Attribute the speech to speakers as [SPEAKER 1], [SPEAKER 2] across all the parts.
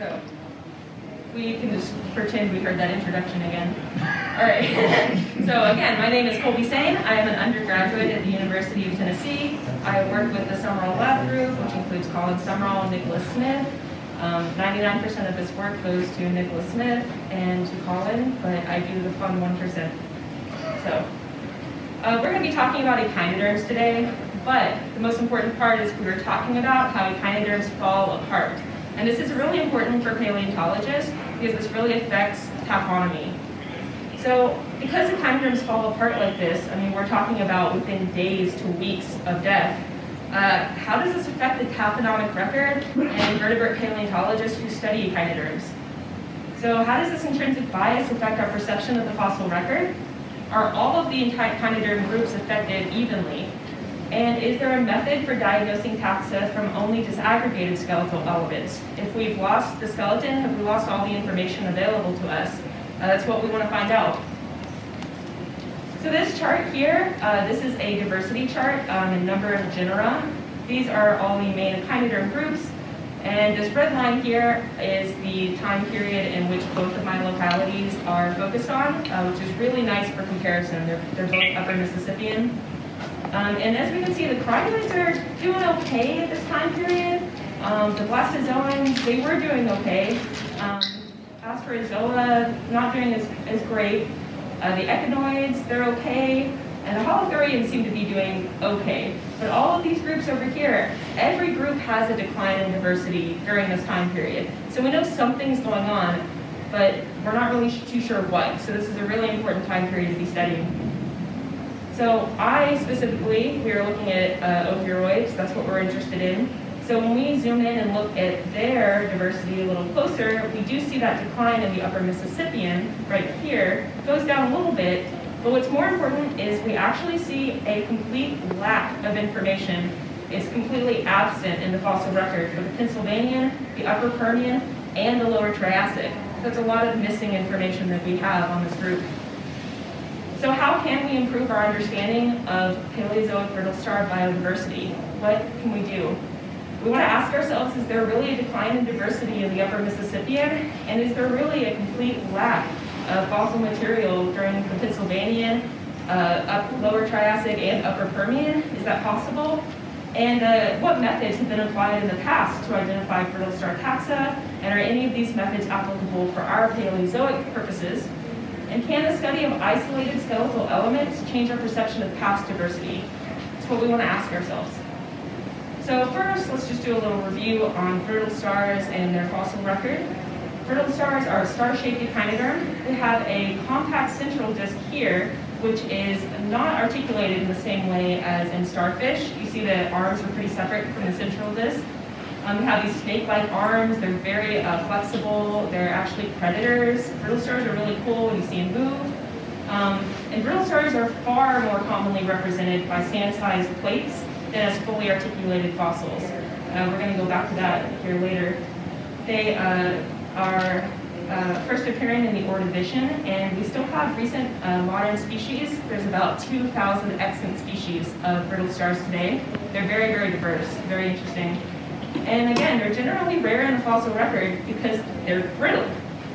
[SPEAKER 1] So we can just pretend we heard that introduction again. All right. So again, my name is Colby Sane. I am an undergraduate at the University of Tennessee. I work with the Summerall Lab Group, which includes Colin Summerall and Nicholas Smith. 99% of this work goes to Nicholas Smith and to Colin, but I do the fun 1%. So we're going to be talking about echinoderms today, but the most important part is we're talking about how echinoderms fall apart. And this is really important for paleontologists because this really affects taxonomy. So because echinoderms fall apart like this, I mean, we're talking about within days to weeks of death, how does this affect the taxonomic record and vertebrate paleontologists who study echinoderms? So how does this intrinsic bias affect our perception of the fossil record? Are all of the echinoderm groups affected evenly? And is there a method for diagnosing taxa from only disaggregated skeletal elements? If we've lost the skeleton, have we lost all the information available to us? That's what we want to find out. So this chart here, this is a diversity chart in number of genera. These are all the main echinoderm groups. And this red line here is the time period in which both of my localities are focused on, which is really nice for comparison. They're both upper Mississippian. And as we can see, the crinoids are doing okay at this time period. The blastozoans, they were doing okay. Asperozoa, not doing as great. The echinoids, they're okay. And the holothurians seem to be doing okay. But all of these groups over here, every group has a decline in diversity during this time period. So we know something's going on, but we're not really too sure what. So this is a really important time period to be studying. So we are looking at ophiuroids, that's what we're interested in. So when we zoom in and look at their diversity a little closer, we do see that decline in the upper Mississippian right here. It goes down a little bit, but what's more important is we actually see a complete lack of information. It's completely absent in the fossil record for the Pennsylvanian, the upper Permian, and the lower Triassic. That's a lot of missing information that we have on this group. So how can we improve our understanding of Paleozoic brittle star biodiversity? What can we do? We want to ask ourselves, is there really a decline in diversity in the upper Mississippian? And is there really a complete lack of fossil material during the Pennsylvanian, lower Triassic, and upper Permian? Is that possible? And what methods have been applied in the past to identify brittle star taxa? And are any of these methods applicable for our Paleozoic purposes? And can the study of isolated skeletal elements change our perception of past diversity? That's what we want to ask ourselves. So first, let's just do a little review on brittle stars and their fossil record. Brittle stars are a star-shaped echinoderm. They have a compact central disc here, which is not articulated in the same way as in starfish. You see the arms are pretty separate from the central disc. We have these snake-like arms. They're very flexible. They're actually predators. Brittle stars are really cool when you see them move. And brittle stars are far more commonly represented by sand-sized plates than as fully articulated fossils. We're going to go back to that here later. They are first appearing in the Ordovician, and we still have recent modern species. There's about 2,000 extant species of brittle stars today. They're very, very diverse, very interesting. And again, they're generally rare in the fossil record because they're brittle.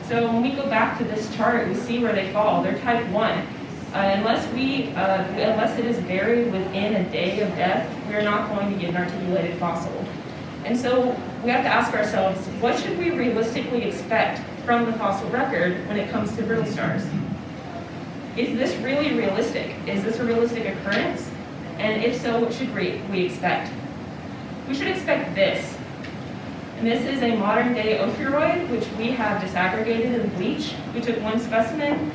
[SPEAKER 1] So when we go back to this chart, we see where they fall. They're type 1. Unless it is buried within a day of death, we're not going to get an articulated fossil. And so we have to ask ourselves, what should we realistically expect from the fossil record when it comes to brittle stars? Is this really realistic? Is this a realistic occurrence? And if so, what should we expect? We should expect this. And this is a modern day ophiuroid, which we have disaggregated and bleached. We took one specimen,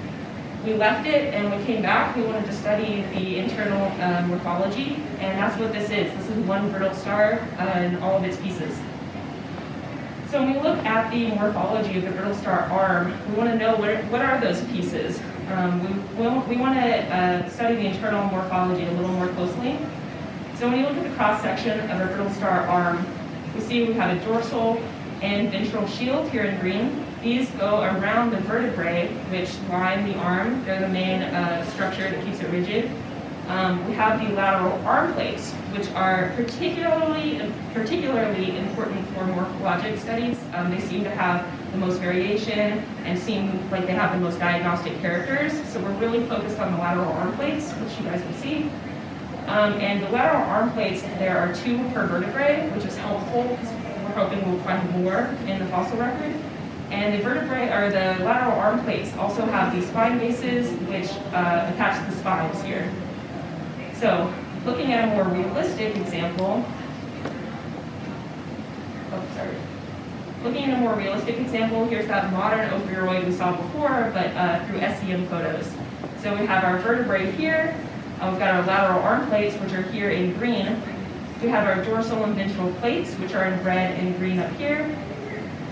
[SPEAKER 1] we left it, and we came back. We wanted to study the internal morphology, and that's what this is. This is one brittle star in all of its pieces. So when we look at the morphology of the brittle star arm, we want to know what are those pieces. We want to study the internal morphology a little more closely. So when you look at the cross-section of a brittle star arm, we see we have a dorsal and ventral shield here in green. These go around the vertebrae, which line the arm. They're the main structure that keeps it rigid. We have the lateral arm plates, which are particularly important for morphologic studies. They seem to have the most variation and seem like they have the most diagnostic characters. So we're really focused on the lateral arm plates, which you guys will see. And the lateral arm plates, there are 2 per vertebrae, which is helpful because we're hoping we'll find more in the fossil record. And the vertebrae, or the lateral arm plates, also have these spine bases, which attach the spines here. So, looking at a more realistic example, Looking at a more realistic example, here's that modern ophiuroid we saw before, but through SEM photos. So we have our vertebrae here. We've got our lateral arm plates, which are here in green. We have our dorsal and ventral plates, which are in red and green up here.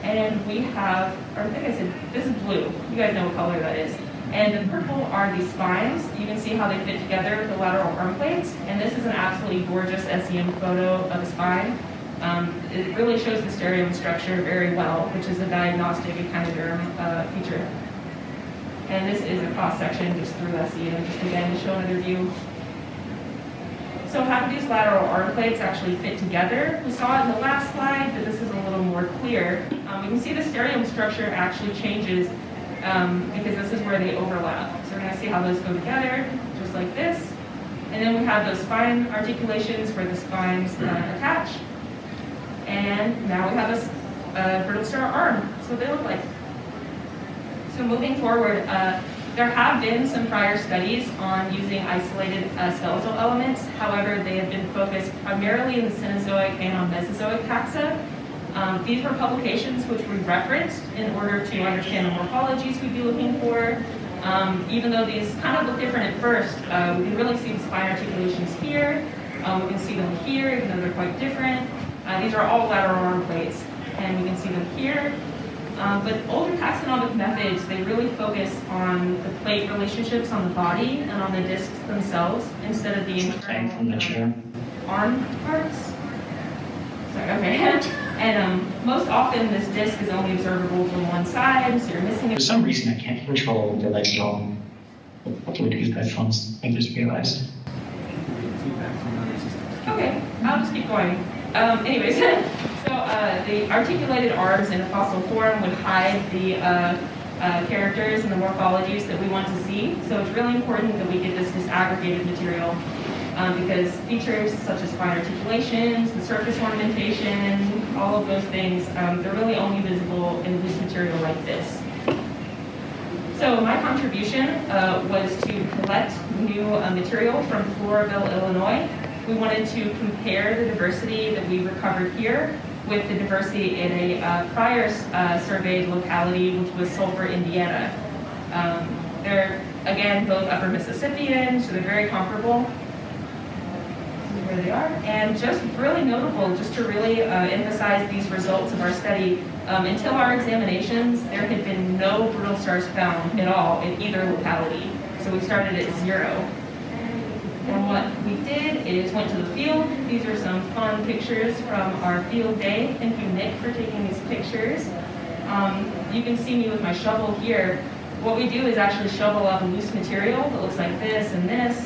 [SPEAKER 1] And we have, or I think I said, this is blue. You guys know what color that is. And the purple are the spines. You can see how they fit together with the lateral arm plates. And this is an absolutely gorgeous SEM photo of a spine. It really shows the stereome structure very well, which is a diagnostic echinoderm feature. And this is a cross-section just through SEM, just again to show another view. So how do these lateral arm plates actually fit together? We saw it in the last slide, but this is a little more clear. You can see the stereome structure actually changes because this is where they overlap. So we're going to see how those go together, just like this. And then we have those spine articulations where the spines attach. And now we have a brittle star arm. That's what they look like. So moving forward, there have been some prior studies on using isolated skeletal elements. However, they have been focused primarily in the Cenozoic and on Mesozoic taxa. These were publications which we referenced in order to understand the morphologies we'd be looking for. Even though these kind of look different at first, we can really see the spine articulations here. We can see them here, even though they're quite different. These are all lateral arm plates, and we can see them here. But older taxonomic methods, they really focus on the plate relationships on the body and on the discs themselves instead of the internal
[SPEAKER 2] from the chair.
[SPEAKER 1] arm parts. Sorry, okay. And most often this disc is only observable from one side, so you're missing it.
[SPEAKER 2] For some reason, I can't control the leg all with these headphones. I just realized.
[SPEAKER 1] Okay, I'll just keep going. Anyways, so the articulated arms in a fossil form would hide the characters and the morphologies that we want to see. So it's really important that we get this disaggregated material because features such as fine articulations, the surface ornamentation, all of those things, they're really only visible in loose material like this. So my contribution was to collect new material from Floraville, Illinois. We wanted to compare the diversity that we recovered here with the diversity in a prior surveyed locality, which was Sulphur, Indiana. They're, again, both upper Mississippian, so they're very comparable. This is where they are. And just really notable, just to really emphasize these results of our study, until our examinations, there had been no brittle stars found at all in either locality. So we started at 0. And what we did is went to the field. These are some fun pictures from our field day. Thank you, Nick, for taking these pictures. You can see me with my shovel here. What we do is actually shovel up loose material that looks like this and this.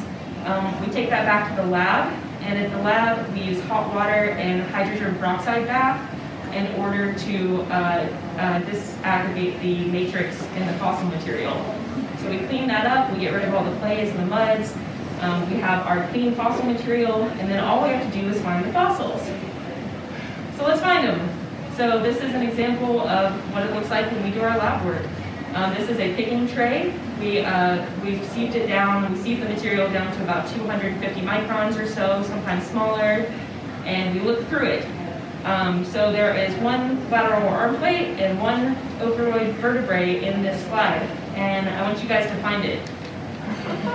[SPEAKER 1] We take that back to the lab, and at the lab we use hot water and hydrogen peroxide bath in order to disaggregate the matrix in the fossil material. So we clean that up, we get rid of all the clays and the muds. We have our clean fossil material, and then all we have to do is find the fossils. So let's find them. So this is an example of what it looks like when we do our lab work. This is a picking tray. We've sieved it down, we sieved the material down to about 250 microns or so, sometimes smaller, and we look through it. So there is one lateral arm plate and one ophiuroid vertebrae in this slide, and I want you guys to find it.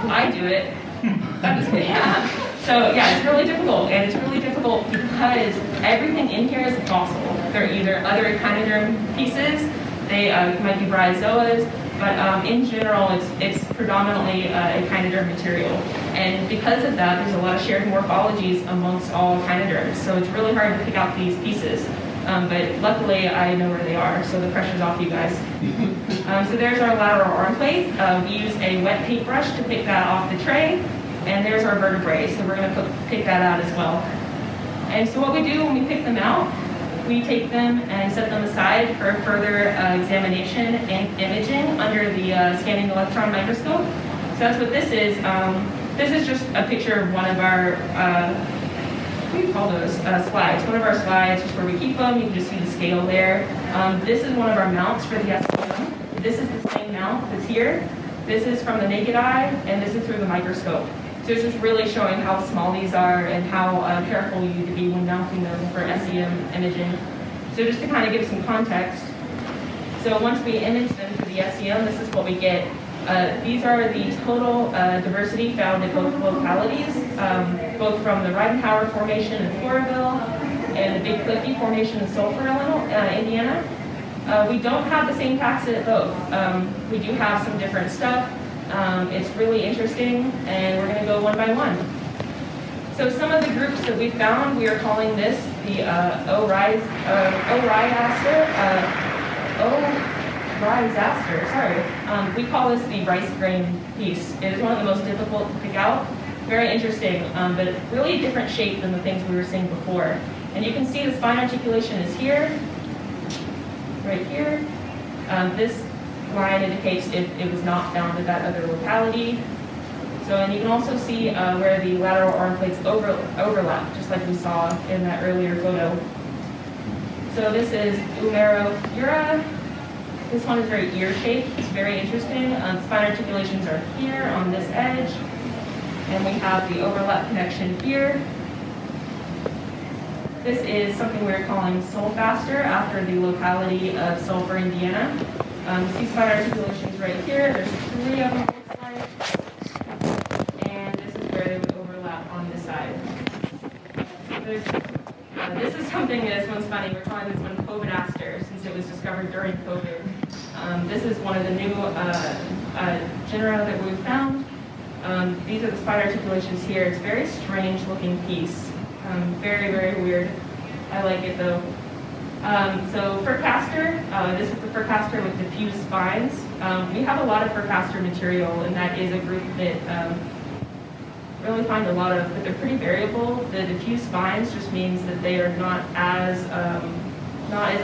[SPEAKER 1] I do it. Yeah. So yeah, it's really difficult, and it's really difficult because everything in here is fossil. They're either other echinoderm pieces, they might be bryozoas, but in general, it's predominantly echinoderm material. And because of that, there's a lot of shared morphologies amongst all echinoderms, so it's really hard to pick out these pieces. But luckily, I know where they are, so the pressure's off you guys. So there's our lateral arm plate. We use a wet paintbrush to pick that off the tray. And there's our vertebrae, so we're going to pick that out as well. And so what we do when we pick them out, we take them and set them aside for further examination and imaging under the scanning electron microscope. So that's what this is. This is just a picture of one of our, what do you call those, slides. One of our slides, just where we keep them. You can just see the scale there. This is one of our mounts for the SEM. This is the same mount that's here. This is from the naked eye, and this is through the microscope. So it's just really showing how small these are and how careful you need to be when mounting them for SEM imaging. So just to kind of give some context, so once we image them for the SEM, this is what we get. These are the total diversity found in both localities, both from the Ridenhour Formation in Floraville and the Big Cliffy Formation in Sulphur, Indiana. We don't have the same taxa at both. We do have some different stuff. It's really interesting, and we're going to go one by one. So some of the groups that we found, we are calling this the we call this the rice grain piece. It is one of the most difficult to pick out. Very interesting, but really different shape than the things we were seeing before. And you can see the spine articulation is here, right here. This line indicates if it was not found at that other locality. So, and you can also see where the lateral arm plates overlap, just like we saw in that earlier photo. So this is Umeroura. This one is very ear-shaped. It's very interesting. Spine articulations are here on this edge, and we have the overlap connection here. This is something we're calling Sulfaster after the locality of Sulphur, Indiana. You see spine articulations right here. There's 3 of them, it looks like. And this is where they would overlap on this side. This is something, this one's funny. We're calling this one COVID-aster since it was discovered during COVID. This is one of the new genera that we've found. These are the spine articulations here. It's a very strange looking piece. Very, very weird. I like it though. So furcaster, this is the furcaster with diffuse spines. We have a lot of furcaster material, and that is a group that really find a lot of, but they're pretty variable. The diffuse spines just means that they are not as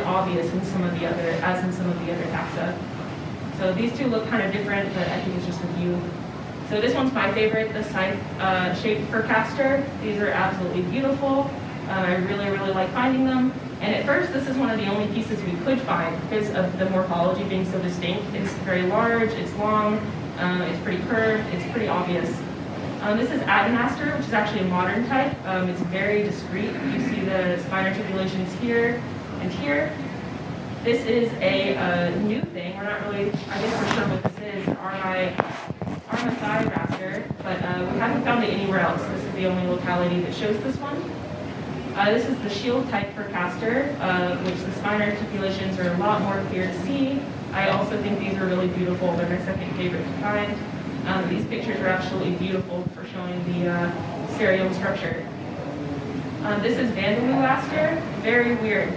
[SPEAKER 1] obvious in some of the other, as in some of the other taxa. So these two look kind of different, but I think it's just a view. So this one's my favorite, the side-shaped furcaster. These are absolutely beautiful. I really, really like finding them. And at first, this is one of the only pieces we could find because of the morphology being so distinct. It's very large, it's long, it's pretty curved, it's pretty obvious. This is Aganaster, which is actually a modern type. It's very discrete. You see the spine articulations here and here. This is a new thing. We're not really, I guess we're sure what this is, Armathieraster, but we haven't found it anywhere else. This is the only locality that shows this one. This is the shield type furcaster, which the spine articulations are a lot more clear to see. I also think these are really beautiful. They're my second favorite to find. These pictures are absolutely beautiful for showing the serial structure. This is Vandaluaster. Very weird.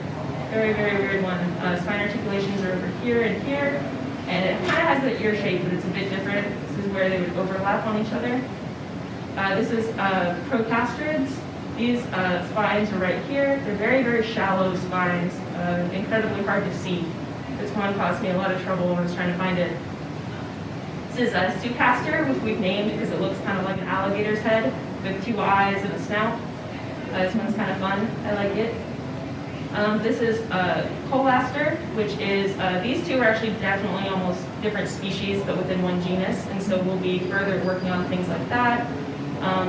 [SPEAKER 1] Very, very weird one. Spine articulations are over here and here. And it kind of has the ear shape, but it's a bit different. This is where they would overlap on each other. This is Procastrids. These spines are right here. They're very, very shallow spines, incredibly hard to see. This one caused me a lot of trouble when I was trying to find it. This is a Sucaster, which we've named because it looks kind of like an alligator's head with 2 eyes and a snout. This one's kind of fun. I like it. This is Colaster, which is, these two are actually definitely almost different species, but within one genus, and so we'll be further working on things like that.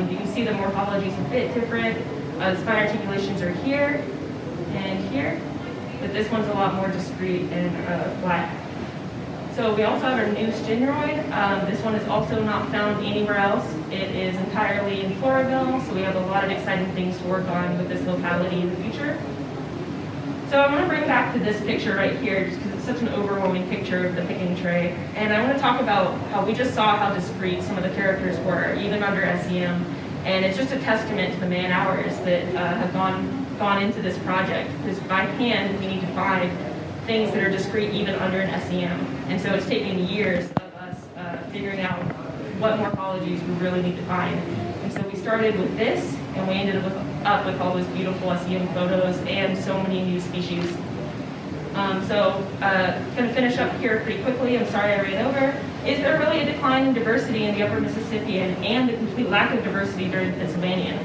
[SPEAKER 1] You can see the morphology is a bit different. The spine articulations are here and here, but this one's a lot more discrete and flat. So we also have our new Stenoid. This one is also not found anywhere else. It is entirely in Floraville, so we have a lot of exciting things to work on with this locality in the future. So I want to bring back to this picture right here, just because it's such an overwhelming picture of the picking tray. And I want to talk about how we just saw how discrete some of the characters were, even under SEM. And it's just a testament to the man-hours that have gone into this project. Because by hand, we need to find things that are discrete even under an SEM. And so it's taken years of us figuring out what morphologies we really need to find. And so we started with this, and we ended up with all those beautiful SEM photos and so many new species. Going to finish up here pretty quickly. I'm sorry I ran over. Is there really a decline in diversity in the Upper Mississippian and a complete lack of diversity during the Pennsylvanian?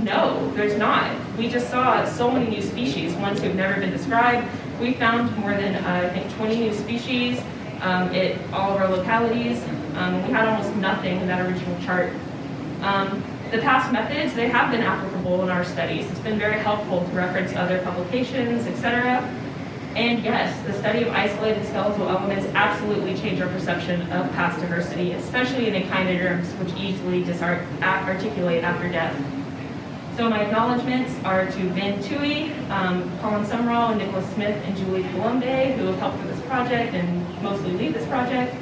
[SPEAKER 1] No, there's not. We just saw so many new species, ones who have never been described. We found more than, I think, 20 new species at all of our localities. We had almost nothing in that original chart. The past methods, they have been applicable in our studies. It's been very helpful to reference other publications, etc. And yes, the study of isolated skeletal elements absolutely changed our perception of past diversity, especially in echinoderms, which easily articulate after death. So my acknowledgements are to Ben Toohey, Colin Summerall, Nicholas Smith, and Julie Colombe, who have helped with this project and mostly lead this project.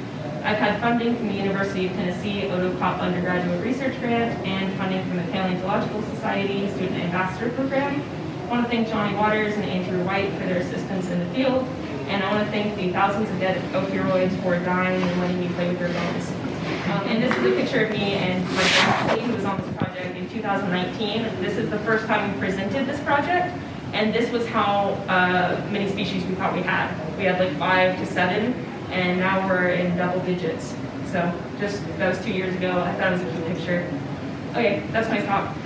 [SPEAKER 1] I've had funding from the University of Tennessee Odo Kopp Undergraduate Research Grant and funding from the Paleontological Society Student Ambassador Program. I want to thank Johnny Waters and Andrew White for their assistance in the field, and I want to thank the thousands of dead ophiuroids for dying and letting me play with their bones. And this is a picture of me and my friend who was on this project in 2019. This is the first time we presented this project, and this was how many species we thought we had. We had like 5 to 7, and now we're in double digits. So that was 2 years ago. I thought it was a cute picture. Okay, that's my talk.